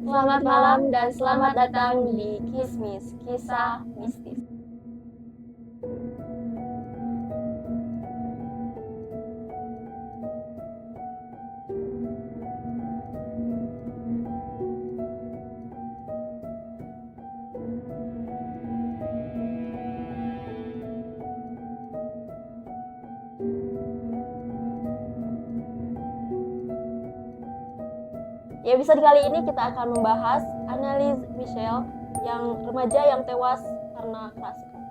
Selamat malam dan selamat datang di Kismis, Kisah Mistis. Di episode kali ini kita akan membahas Anneliese Michel, yang remaja yang tewas karena kerasukan.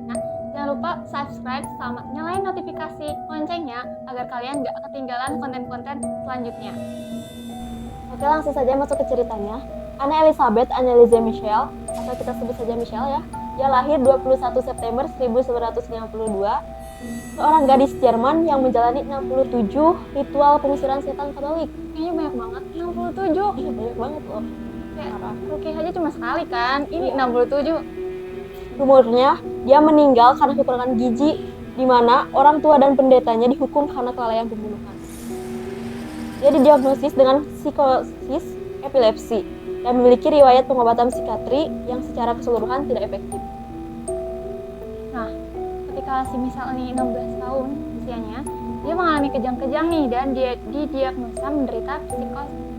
Nah, jangan lupa subscribe sama nyalain notifikasi loncengnya agar kalian gak ketinggalan konten-konten selanjutnya. Oke, langsung saja masuk ke ceritanya. Anna Elizabeth Anneliese Michel, atau kita sebut saja Michel ya. Dia lahir 21 September 1952, seorang gadis Jerman yang menjalani 67 ritual pengusiran setan Katolik. Kayaknya banyak banget, 67. Iya, banyak banget loh. Kayak Ruki aja cuma sekali kan, ini 67. Rumornya, dia meninggal karena kekurangan gizi, di mana orang tua dan pendetanya dihukum karena kelalaian pembunuhan. Dia didiagnosis dengan psikosis epilepsi dan memiliki riwayat pengobatan psikiatri yang secara keseluruhan tidak efektif. Nah, ketika si Michel ini 16 tahun usianya, dia mengalami kejang-kejang nih dan dia didiagnosa menderita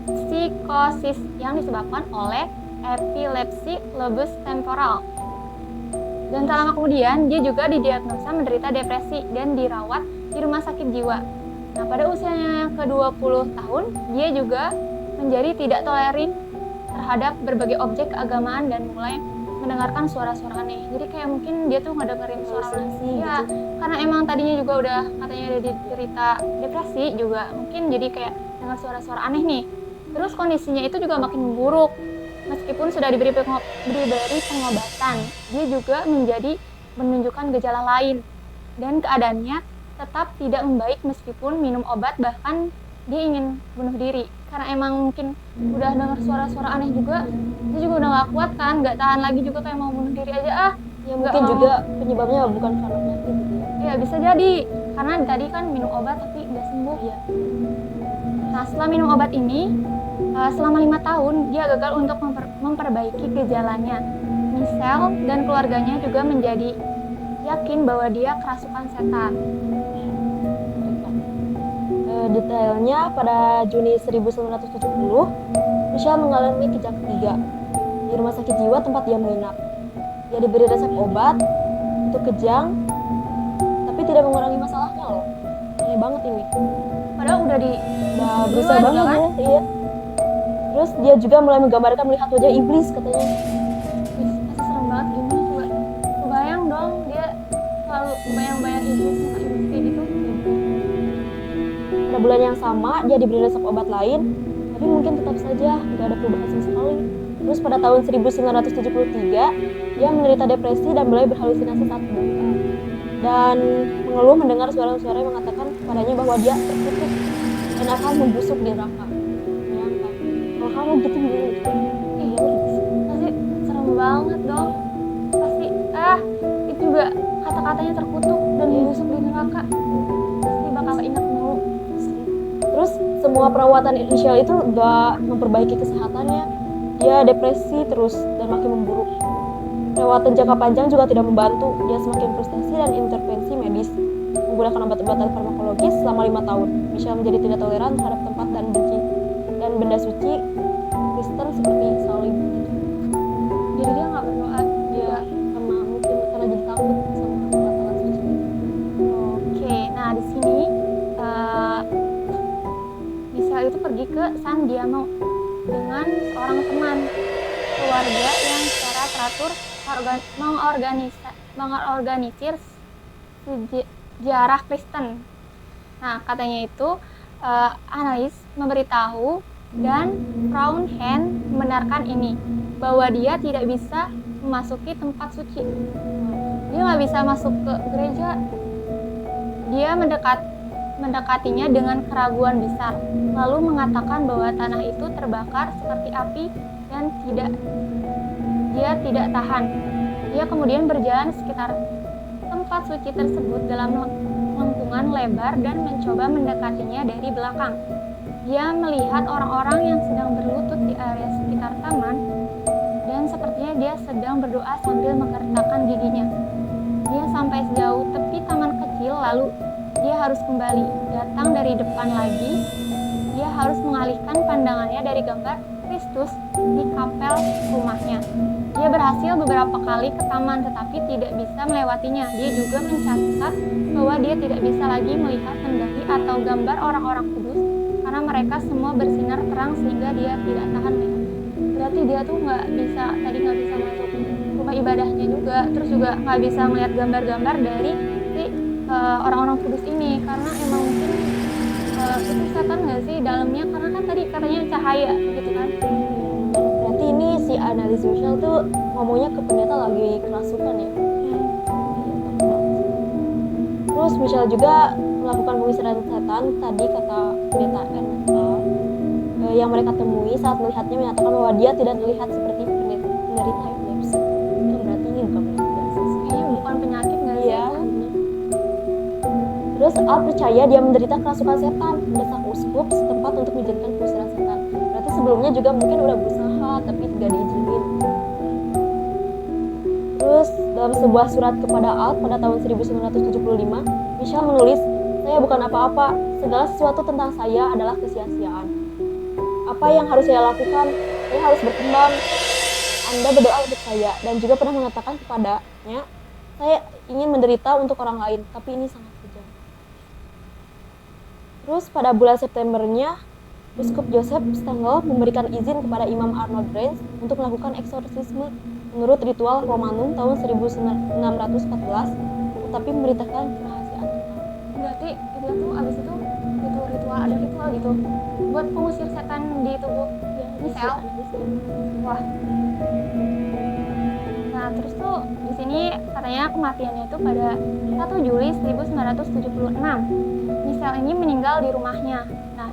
psikosis yang disebabkan oleh epilepsi lobus temporal. Dan tak lama kemudian, dia juga didiagnosa menderita depresi dan dirawat di rumah sakit jiwa. Nah, pada usianya yang ke-20 tahun, dia juga menjadi tidak toleran terhadap berbagai objek keagamaan dan mulai mendengarkan suara-suara aneh. Jadi kayak mungkin dia tuh ngedengerin suara aneh. Ya, karena emang tadinya juga udah katanya ada cerita depresi juga. Mungkin jadi kayak dengar suara-suara aneh nih. Terus kondisinya itu juga makin memburuk. Meskipun sudah diberi pengobatan, dia juga menunjukkan gejala lain. Dan keadaannya tetap tidak membaik meskipun minum obat, bahkan dia ingin bunuh diri. Karena emang mungkin udah dengar suara-suara aneh juga, dia juga udah gak kuat kan, gak tahan lagi juga kayak mau bunuh diri aja Ya mungkin juga penyebabnya bukan karena penyakit gitu ya. Ya bisa jadi, karena tadi kan minum obat tapi gak sembuh ya. Nah, setelah minum obat ini, selama 5 tahun dia gagal untuk memperbaiki gejalanya. Michel dan keluarganya juga menjadi yakin bahwa dia kerasukan setan. Detailnya, pada Juni 1970, Michel mengalami kejang ketiga di rumah sakit jiwa tempat dia menginap. Dia diberi resep obat untuk kejang, tapi tidak mengurangi masalahnya loh. Aneh banget ini. Padahal udah berusaha banget kan? Ya, iya. Terus dia juga mulai menggambarkan melihat wajah iblis katanya. Pasti serem banget, gimana coba? Kebayang dong, dia selalu bayang-bayang iblis kayak gitu. Pada bulan yang sama, dia diberi resep obat lain, tapi mungkin tetap saja tidak ada perubahan sama sekali. Terus pada tahun 1973, dia menderita depresi dan mulai berhalusinasi saat berbuka. Dan mengeluh mendengar suara-suara yang mengatakan kepadanya bahwa dia terkutuk dan akan membusuk di neraka. Bayangkan, kalau kamu gitu gimana? Iya, pasti serem banget dong. Pasti, itu juga kata-katanya terkutuk dan membusuk di neraka. Pasti bakal ingat mulu. Terus semua perawatan inisial itu gak memperbaiki kesehatannya. Dia depresi terus dan makin memburuk. Perawatan jangka panjang juga tidak membantu. Dia semakin frustasi dan intervensi medis menggunakan obat-obatan farmakologis selama 5 tahun. Michel menjadi tidak toleran terhadap tempat dan benda suci Kristen seperti salib gitu. Jadi dia nggak berdoa. Dia karena mungkin karena jadi takut sama perkataan suci. Oke, nah di sini Michel itu pergi ke San Diego dengan seorang teman keluarga yang secara teratur mengorganisir sejarah Kristen. Nah, katanya itu Anneliese memberitahu dan Frauenhen membenarkan ini, bahwa dia tidak bisa memasuki tempat suci. Dia nggak bisa masuk ke gereja. Dia mendekatinya dengan keraguan besar, lalu mengatakan bahwa tanah itu terbakar seperti api dan dia tidak tahan. Dia kemudian berjalan sekitar tempat suci tersebut dalam lengkungan lebar dan mencoba mendekatinya dari belakang. Dia melihat orang-orang yang sedang berlutut di area sekitar dia sedang berdoa sambil mengertakkan giginya. Dia sampai sejauh tepi taman kecil, lalu dia harus kembali datang dari depan lagi. Dia harus mengalihkan pandangannya dari gambar Kristus di kapel rumahnya. Dia berhasil beberapa kali ke taman tetapi tidak bisa melewatinya. Dia juga mencatat bahwa dia tidak bisa lagi melihat mendaki atau gambar orang-orang kudus karena mereka semua bersinar terang sehingga dia tidak tahan melihat. Berarti dia tuh nggak bisa masuk rumah ibadahnya juga, terus juga nggak bisa melihat gambar-gambar dari si orang-orang kudus ini karena emang mungkin itu setan nggak sih dalamnya, karena kan tadi katanya cahaya gitu kan. Berarti ini si analis Michelle tuh ngomongnya ke pendeta lagi kerasukan ya. Terus Michelle juga melakukan pengusiran setan tadi kata pendeta NSA yang mereka temui saat melihatnya menyatakan bahwa dia tidak terlihat seperti penderita epilepsi. Itu berarti ini bukan penyakit biasa sih. Kayaknya bukan penyakit nggak sih? Iya. Terus Al percaya dia menderita kerasukan setan, mendesak uskup setempat untuk mengizinkan pengusiran setan. Berarti sebelumnya juga mungkin udah berusaha tapi tidak diizinin. Terus dalam sebuah surat kepada Al pada tahun 1975, Michelle menulis, "Saya bukan apa-apa, segala sesuatu tentang saya adalah kesia-siaan. Apa yang harus saya lakukan? Saya harus berkembang. Anda berdoa untuk saya dan juga pernah mengatakan kepadanya, saya ingin menderita untuk orang lain, tapi ini sangat kejam." Terus pada bulan Septembernya, Uskup Joseph Stengel memberikan izin kepada Imam Arnold Brandt untuk melakukan eksorsisme menurut ritual Romanum tahun 1614, tetapi memberitakan kerahasiaan total. Berarti dia tuh abis itu ada ritual gitu buat pengusir setan di tubuh Michelle. Wah. Nah terus tuh di sini katanya kematiannya itu pada 1 Juli 1976. Michelle ini meninggal di rumahnya. Nah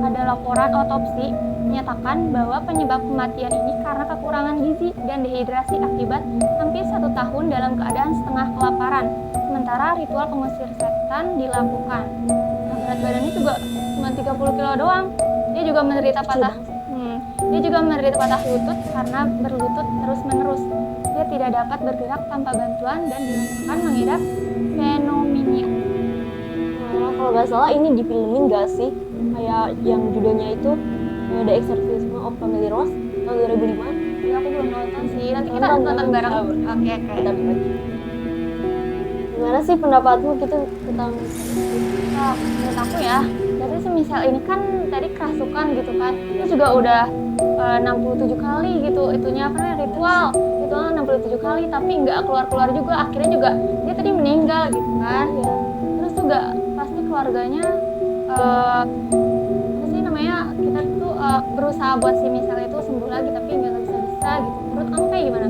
ada laporan otopsi menyatakan bahwa penyebab kematian ini karena kekurangan gizi dan dehidrasi akibat hampir 1 tahun dalam keadaan setengah kelaparan. Sementara ritual pengusir setan dilakukan. Nah, berat badannya juga cuma 30 kilo doang. Dia juga menderita patah lutut karena berlutut terus-menerus. Dia tidak dapat bergerak tanpa bantuan dan dirasakan mengidap pneumonia. Kalau nggak salah ini difilmin nggak sih? Kayak yang judulnya itu The Exorcism of Family Rose tahun 2005. Ya aku belum nonton sih. Nanti kita nonton bareng. Oke. Gimana sih pendapatmu gitu tentang Menurut aku ya, jadi semisal ini kan tadi kerasukan gitu kan, itu juga udah 67 kali gitu itunya ritual 67 kali tapi nggak keluar juga, akhirnya juga dia tadi meninggal gitu kan ya. Terus juga pasti keluarganya apa sih namanya, kita tuh berusaha buat si misal itu sembuh lagi tapi nggak bisa gitu. Menurut kamu kayak gimana?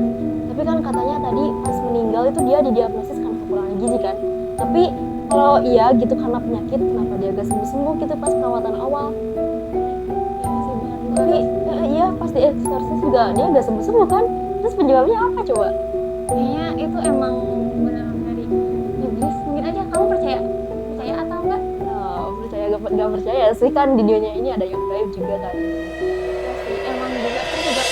Tapi kan katanya tadi pas meninggal itu dia didiagnosis karena kekurangan gizi kan. Tapi kalau iya gitu karena penyakit, kenapa dia gak sembuh gitu pas perawatan awal? Tapi iya pas di eksorsis juga dia gak sembuh kan. Terus penyebabnya apa coba? Kayaknya itu emang benar dari iblis mungkin aja. Kamu percaya atau enggak? Percaya gak percaya sih, kan di dunia ini ada yang gaib juga kan. Ya sih, emang juga. Terus juga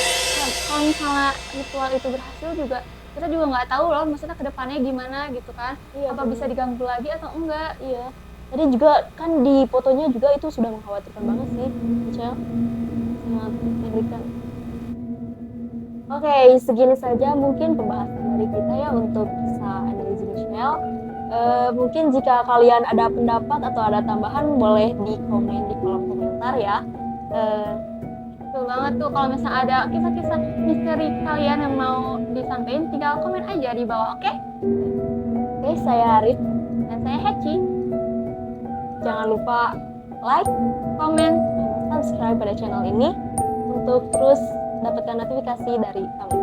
kalau misalnya ritual itu berhasil juga kita juga nggak tahu loh maksudnya kedepannya gimana gitu kan. Iya, apa bisa diganggu lagi atau enggak. Iya. Tadi juga kan di fotonya juga itu sudah mengkhawatirkan banget sih, Michelle. Sangat mengerikan. Oke, segini saja mungkin pembahasan dari kita ya untuk kisah analisis Michelle. Mungkin jika kalian ada pendapat atau ada tambahan boleh di komen di kolom komentar ya. Betul banget tuh, kalau misalnya ada kisah-kisah misteri kalian yang mau disampaikan tinggal komen aja di bawah, oke? Oke, saya Arif Dan saya Heci. Jangan lupa like, Komen, dan subscribe pada channel ini untuk terus dapatkan notifikasi dari kami.